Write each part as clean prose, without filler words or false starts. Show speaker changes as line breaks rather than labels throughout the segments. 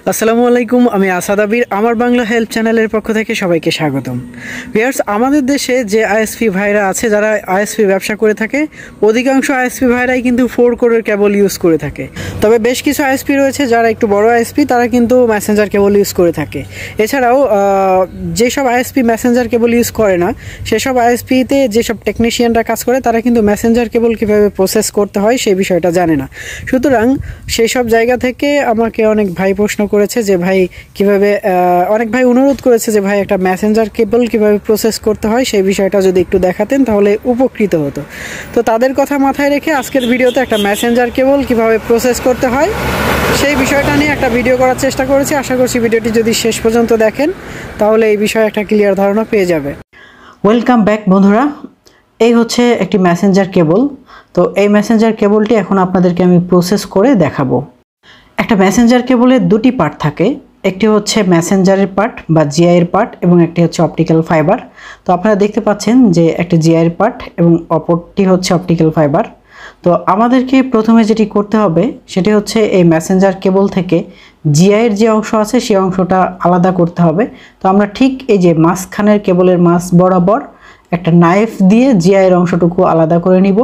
আসসালামু আলাইকুম, আমি আসাদ আবির। আমার বাংলা হেল্প চ্যানেলের পক্ষ থেকে সবাইকে স্বাগতম। ভিউয়ার্স, আমাদের দেশে যে আইএসপি ভাইরা আছে, যারা আইএসপি ব্যবসা করে থাকে, অধিকাংশ আইএসপি ভাইরাই কিন্তু 4 কোরের কেবল ইউজ করে থাকে। তবে বেশ কিছু আইএসপি রয়েছে যারা একটু বড় আইএসপি, তারা কিন্তু মেসেঞ্জার কেবল ইউজ করে থাকে। এছাড়াও যেসব আইএসপি মেসেঞ্জার কেবল ইউজ করে না, সেসব আইএসপিতে যেসব টেকনিশিয়ানরা কাজ করে, তারা কিন্তু মেসেঞ্জার কেবল কীভাবে প্রসেস করতে হয় সেই বিষয়টা জানে না। সুতরাং সেই সব জায়গা থেকে আমাকে অনেক ভাই প্রশ্ন করেছে যে ভাই কিভাবে, অনেক ভাই অনুরোধ করেছে যে ভাই একটা মেসেঞ্জার কেবল কিভাবে প্রসেস করতে হয় সেই বিষয়টা যদি একটু দেখাতেন তাহলে উপকৃত হতো। তো তাদের কথা মাথায় রেখে আজকের ভিডিওতে একটা মেসেঞ্জার কেবল কিভাবে প্রসেস করতে হয় সেই বিষয়টা নিয়ে একটা ভিডিও করার চেষ্টা করেছি। আশা করছি ভিডিওটি যদি শেষ পর্যন্ত দেখেন তাহলে এই বিষয়ে একটা ক্লিয়ার ধারণা পেয়ে যাবে। ওয়েলকাম ব্যাক বন্ধুরা, এই হচ্ছে একটি মেসেঞ্জার কেবল। তো এই মেসেঞ্জার কেবলটি এখন আপনাদেরকে আমি প্রসেস করে দেখাবো। একটা মেসেঞ্জার কেবলের দুটি পার্ট থাকে, একটি হচ্ছে মেসেঞ্জারের পার্ট বা জিআইয়ের পার্ট এবং একটি হচ্ছে অপটিক্যাল ফাইবার। তো আপনারা দেখতে পাচ্ছেন যে একটা জিআইয়ের পার্ট এবং অপরটি হচ্ছে অপটিক্যাল ফাইবার। তো আমাদেরকে প্রথমে যেটি করতে হবে সেটি হচ্ছে এই মেসেঞ্জার কেবল থেকে জিআইয়ের যে অংশ আছে সেই অংশটা আলাদা করতে হবে। তো আমরা ঠিক এই যে মাঝখানের কেবলের মাঝ বরাবর একটা নাইফ দিয়ে জিআইয়ের অংশটুকু আলাদা করে নিব।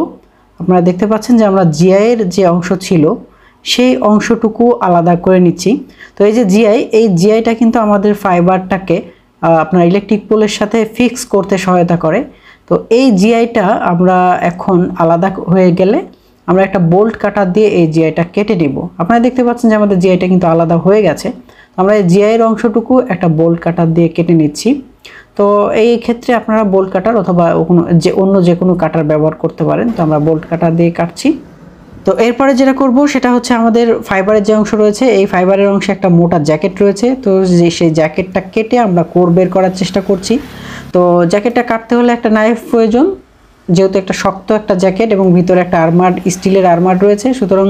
আপনারা দেখতে পাচ্ছেন যে আমরা জিআইয়ের যে অংশ ছিল সেই অংশটুকু আলাদা করে নিচ্ছি। তো এই যে জিআই, এই জিআইটা কিন্তু আমাদের ফাইবারটাকে আপনার ইলেকট্রিক পোলের সাথে ফিক্স করতে সহায়তা করে। তো এই জিআইটা আমরা এখন আলাদা হয়ে গেলে আমরা একটা বোল্ট কাটার দিয়ে এই জিআইটা কেটে নিব। আপনারা দেখতে পাচ্ছেন যে আমাদের জিআইটা কিন্তু আলাদা হয়ে গেছে। আমরা এই জিআইয়ের অংশটুকু একটা বোল্ট কাটার দিয়ে কেটে নিচ্ছি। তো এই ক্ষেত্রে আপনারা বোল্ট কাটার অথবা অন্য যে কোনো কাটার ব্যবহার করতে পারেন। তো আমরা বোল্ট কাটার দিয়ে কাটছি। তো এরপরে যেটা করব সেটা হচ্ছে আমাদের ফাইবারের যে অংশ রয়েছে, এই ফাইবারের অংশে একটা মোটা জ্যাকেট রয়েছে। তো সেই জ্যাকেটটা কেটে আমরা কোর বের করার চেষ্টা করছি। তো জ্যাকেটটা কাটতে হলে একটা নাইফ প্রয়োজন, যেহেতু একটা শক্ত একটা জ্যাকেট এবং ভিতরে একটা স্টিলের আর্মার রয়েছে, সুতরাং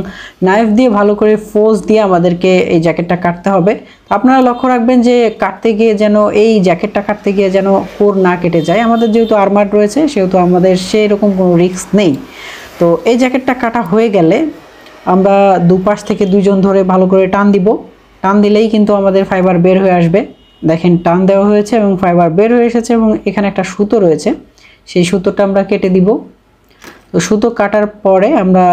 নাইফ দিয়ে ভালো করে ফোর্স দিয়ে আমাদেরকে এই জ্যাকেটটা কাটতে হবে। আপনারা লক্ষ্য রাখবেন যে কাটতে গিয়ে যেন এই জ্যাকেটটা কাটতে গিয়ে যেন কোর না কেটে যায়। আমাদের যেহেতু আর্মার রয়েছে সেহেতু আমাদের সেরকম কোনো রিস্ক নেই। তো এই জ্যাকেটটা কাটা হয়ে গেলে আমরা দুপাশ থেকে দুইজন ধরে ভালো করে টান দিব। টান দিলেই কিন্তু আমাদের ফাইবার বের হয়ে আসবে। দেখেন, টান দেওয়া হয়েছে এবং ফাইবার বের হয়ে এসেছে এবং এখানে একটা সুতো রয়েছে, সেই সুতোটা আমরা কেটে দিব। তো সুতো কাটার পরে আমরা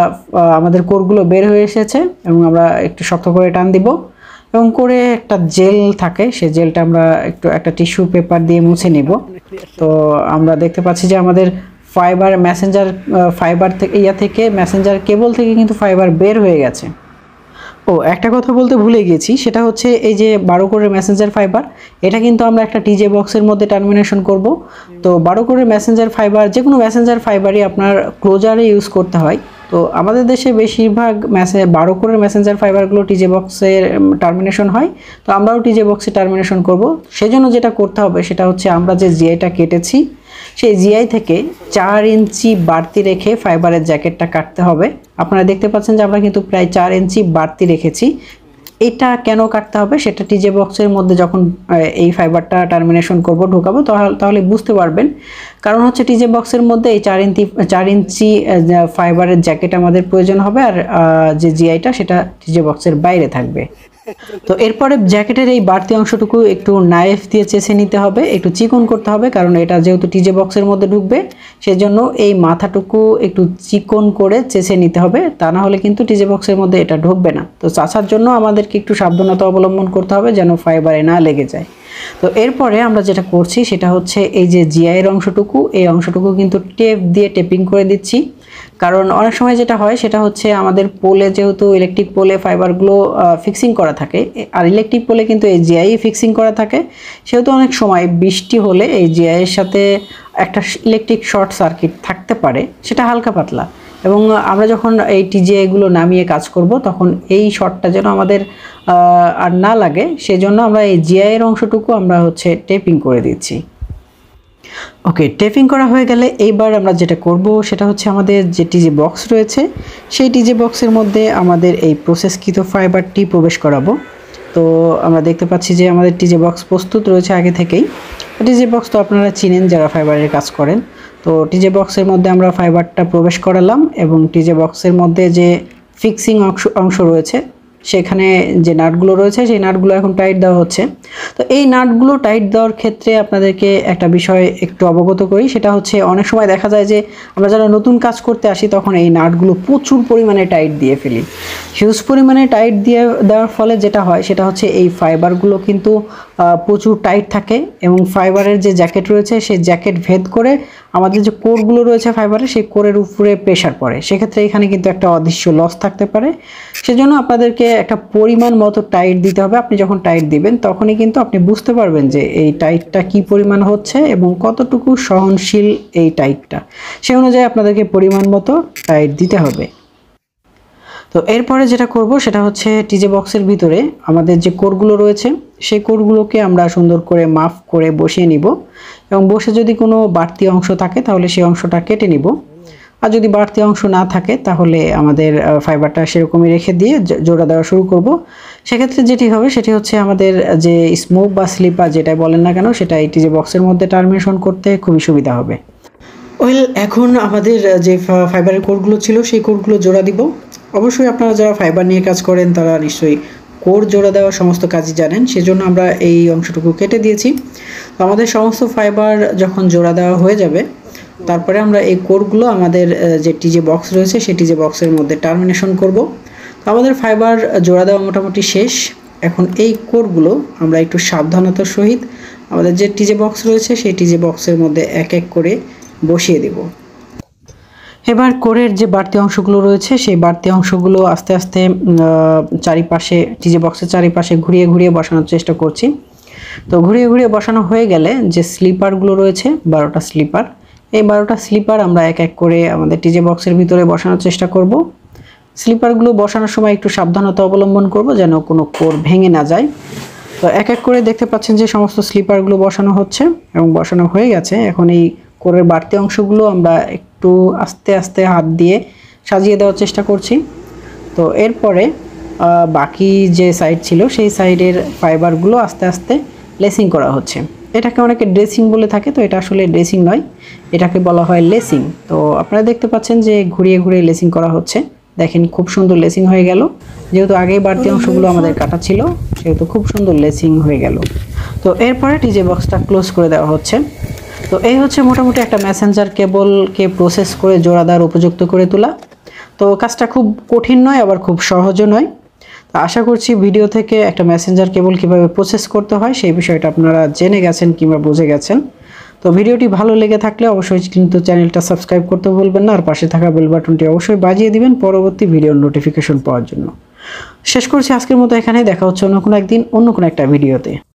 আমাদের কোরগুলো বের হয়ে এসেছে এবং আমরা একটু শক্ত করে টান দিব এবং করে একটা জেল থাকে, সেই জেলটা আমরা একটা টিস্যু পেপার দিয়ে মুছে নিব। তো আমরা দেখতে পাচ্ছি যে আমাদের ফাইবার থেকে মেসেঞ্জার কেবল থেকে কিন্তু ফাইবার বের হয়ে গেছে। একটা কথা বলতে ভুলে গেছি, সেটা হচ্ছে এই যে 12 কোরের মেসেঞ্জার ফাইবার, এটা কিন্তু আমরা একটা টিজে বক্সের মধ্যে টার্মিনেশন করব। তো 12 কোরের মেসেঞ্জার ফাইবার, যে কোনো মেসেঞ্জার ফাইবারই আপনার ক্লোজারে ইউজ করতে হয়। তো আমাদের দেশে বেশিরভাগ 12 কোরের মেসেঞ্জার ফাইবারগুলো টিজে বক্সের টার্মিনেশন হয়। তো আমরাও টিজে বক্সে টার্মিনেশন করব। সেজন্য যেটা করতে হবে সেটা হচ্ছে আমরা যে জিআইটা কেটেছি সেই জিআই থেকে 4 ইঞ্চি বাড়তি রেখে ফাইবারের জ্যাকেটটা কাটতে হবে। আপনারা দেখতে পাচ্ছেন যে আমরা কিন্তু প্রায় 4 ইঞ্চি বাড়তি রেখেছি। এটা কেন কাটতে হবে সেটা টিজে বক্সের মধ্যে যখন এই ফাইবারটা টার্মিনেশন করব, ঢোকাবো, তাহলে বুঝতে পারবেন। কারণ হচ্ছে টিজে বক্সের মধ্যে এই 4 ইঞ্চি ফাইবারের জ্যাকেট আমাদের প্রয়োজন হবে, আর যে জিআইটা সেটা টিজে বক্সের বাইরে থাকবে। তো এরপরে জ্যাকেটের এই বাড়তি অংশটুকু একটু নাইফ দিয়ে চেঁচে নিতে হবে, একটু চিকন করতে হবে, কারণ এটা যেহেতু টিজে বক্সের মধ্যে ঢুকবে সেজন্য এই মাথাটুকু একটু চিকন করে চেঁচে নিতে হবে, তা না হলে কিন্তু টিজে বক্সের মধ্যে এটা ঢুকবে না। তো চাচার জন্য আমাদেরকে একটু সাবধানতা অবলম্বন করতে হবে যেন ফাইবারে না লেগে যায়। তো এরপরে আমরা যেটা করছি সেটা হচ্ছে এই যে জিআইয়ের অংশটুকু, এই অংশটুকু কিন্তু টেপ দিয়ে টেপিং করে দিচ্ছি। কারণ অনেক সময় যেটা হয় সেটা হচ্ছে আমাদের পোলে, যেহেতু ইলেকট্রিক পোলে ফাইবারগুলো ফিক্সিং করা থাকে, আর ইলেকট্রিক পোলে কিন্তু এই জিআই ফিক্সিং করা থাকে, সেহেতু অনেক সময় বৃষ্টি হলে এই জিআইয়ের সাথে একটা ইলেকট্রিক শর্ট সার্কিট থাকতে পারে, সেটা হালকা পাতলা। এবং আমরা যখন এই টিজেগুলো নামিয়ে কাজ করব তখন এই শর্টটা যেন আমাদের আর না লাগে, সেজন্য আমরা এই জিআইয়ের অংশটুকু আমরা হচ্ছে টেপিং করে দিচ্ছি। টেপিং করা হয়ে গেলে এইবার আমরা যেটা করব সেটা হচ্ছে আমাদের যে টিজে বক্স রয়েছে সেই টিজে বক্সের মধ্যে আমাদের এই প্রসেসকৃত ফাইবারটি প্রবেশ করাবো। তো আমরা দেখতে পাচ্ছি যে আমাদের টিজে বক্স প্রস্তুত রয়েছে আগে থেকেই। টিজে বক্স তো আপনারা চিনেন যারা ফাইবারের কাজ করেন। তো টিজে বক্সের মধ্যে আমরা ফাইবারটা প্রবেশ করালাম এবং টিজে বক্সের মধ্যে যে ফিক্সিং অংশ রয়েছে সেখানে যে নাটগুলো রয়েছে সেই নাটগুলো এখন টাইট দেওয়া হচ্ছে। তো এই নাটগুলো টাইট দেওয়ার ক্ষেত্রে আপনাদেরকে একটা বিষয় একটু অবগত করি, সেটা হচ্ছে অনেক সময় দেখা যায় যে আমরা যারা নতুন কাজ করতে আসি তখন এই নাটগুলো প্রচুর পরিমাণে টাইট দিয়ে ফেলি। হিউজ পরিমাণে টাইট দিয়ে দেওয়ার ফলে যেটা হয় সেটা হচ্ছে এই ফাইবারগুলো কিন্তু প্রচুর টাইট থাকে এবং ফাইবারের যে জ্যাকেট রয়েছে সেই জ্যাকেট ভেদ করে আমাদের যে কোরগুলো রয়েছে ফাইবারের সেই কোরের উপরে প্রেশার পড়ে, সেক্ষেত্রে এখানে কিন্তু একটা অদৃশ্য লস থাকতে পারে। সেজন্য আপনাদেরকে একটা পরিমাণ মতো টাইট দিতে হবে। আপনি যখন টাইট দিবেন তখনই কিন্তু আপনি বুঝতে পারবেন যে এই টাইটটা কি পরিমাণ হচ্ছে এবং কতটুকু সহনশীল এই টাইটটা, সেই অনুযায়ী আপনাদেরকে পরিমাণ মতো টাইট দিতে হবে। তো এরপরে যেটা করব সেটা হচ্ছে টিজে বক্সের ভিতরে আমাদের যে কোরগুলো রয়েছে সেই কোরগুলোকে আমরা সুন্দর করে মাপ করে বসিয়ে নিব এবং বসে যদি কোনো বাড়তি অংশ থাকে তাহলে সেই অংশটা কেটে নিব। আর যদি বাড়তি অংশ না থাকে তাহলে আমাদের ফাইবারটা সেরকমই রেখে দিয়ে জোড়া দেওয়া শুরু করব। সেক্ষেত্রে যেটি হবে সেটি হচ্ছে আমাদের যে স্মোক বা স্লিপার যেটাই বলেন না কেন সেটা এই টিজে বক্সের মধ্যে টার্মিনেশন করতে খুবই সুবিধা হবে। এখন আমাদের যে ফাইবারের কোরগুলো ছিল সেই কোরগুলো জোড়া দিব। অবশ্যই আপনারা যারা ফাইবার নিয়ে কাজ করেন তারা নিশ্চয়ই কোর জোড়া দেওয়ার সমস্ত কাজই জানেন, সেজন্য আমরা এই অংশটুকু কেটে দিয়েছি। তো আমাদের সমস্ত ফাইবার যখন জোড়া দেওয়া হয়ে যাবে তারপরে আমরা এই কোরগুলো আমাদের যে টিজে বক্স রয়েছে সেই টিজে বক্সের মধ্যে টার্মিনেশন করব। তো আমাদের ফাইবার জোড়া দেওয়া মোটামুটি শেষ। এখন এই কোরগুলো আমরা একটু সাবধানতার সহিত আমাদের যে টিজে বক্স রয়েছে সেই টিজে বক্সের মধ্যে এক এক করে বসিয়ে দেব। এবার কোরের যে বাড়তি অংশগুলো রয়েছে সেই বাড়তি অংশগুলো আস্তে আস্তে চারিপাশে টিজে বক্সের চারিপাশে ঘুরিয়ে ঘুরিয়ে বসানোর চেষ্টা করছি। তো ঘুরিয়ে ঘুরিয়ে বসানো হয়ে গেলে যে স্লিপারগুলো রয়েছে 12টা স্লিপার, এই 12টা স্লিপার আমরা এক এক করে আমাদের টিজে বক্সের ভিতরে বসানোর চেষ্টা করব। স্লিপারগুলো বসানোর সময় একটু সাবধানতা অবলম্বন করব যেন কোনো কোর ভেঙে না যায়। তো এক এক করে দেখতে পাচ্ছেন যে সমস্ত স্লিপারগুলো বসানো হচ্ছে এবং বসানো হয়ে গেছে। এখন এই কোরের বাড়তি অংশগুলো আমরা একটু আস্তে আস্তে হাত দিয়ে সাজিয়ে দেওয়ার চেষ্টা করছি। তো এরপরে বাকি যে সাইড ছিল সেই সাইডের ফাইবারগুলো আস্তে আস্তে লেসিং করা হচ্ছে। এটাকে অনেকে ড্রেসিং বলে থাকে, তো এটা আসলে ড্রেসিং নয়, এটাকে বলা হয় লেসিং। তো আপনারা দেখতে পাচ্ছেন যে ঘুরিয়ে ঘুরিয়ে লেসিং করা হচ্ছে। দেখেন খুব সুন্দর লেসিং হয়ে গেল, যেহেতু আগেই বাড়তি অংশগুলো আমাদের কাটা ছিল সেহেতু খুব সুন্দর লেসিং হয়ে গেল। তো এরপরে টিজে বক্সটা ক্লোজ করে দেওয়া হচ্ছে। তো এই হচ্ছে মোটামুটি একটা মেসেঞ্জার কেবলকে প্রসেস করে জোড়া দেওয়ার উপযুক্ত করে তোলা। তো কাজটা খুব কঠিন নয় আবার খুব সহজও নয়। তো আশা করছি ভিডিও থেকে একটা মেসেঞ্জার কেবল কীভাবে প্রসেস করতে হয় সেই বিষয়টা আপনারা জেনে গেছেন কিংবা বুঝে গেছেন। তো ভিডিওটি ভালো লেগে থাকলে অবশ্যই কিন্তু চ্যানেলটা সাবস্ক্রাইব করতে ভুলবেন না, আর পাশে থাকা বেল বাটনটি অবশ্যই বাজিয়ে দিবেন পরবর্তী ভিডিওর নোটিফিকেশন পাওয়ার জন্য। শেষ করছি আজকের মতো এখানে, দেখা হচ্ছে অন্য কোনো একদিন অন্য কোনো একটা ভিডিওতে।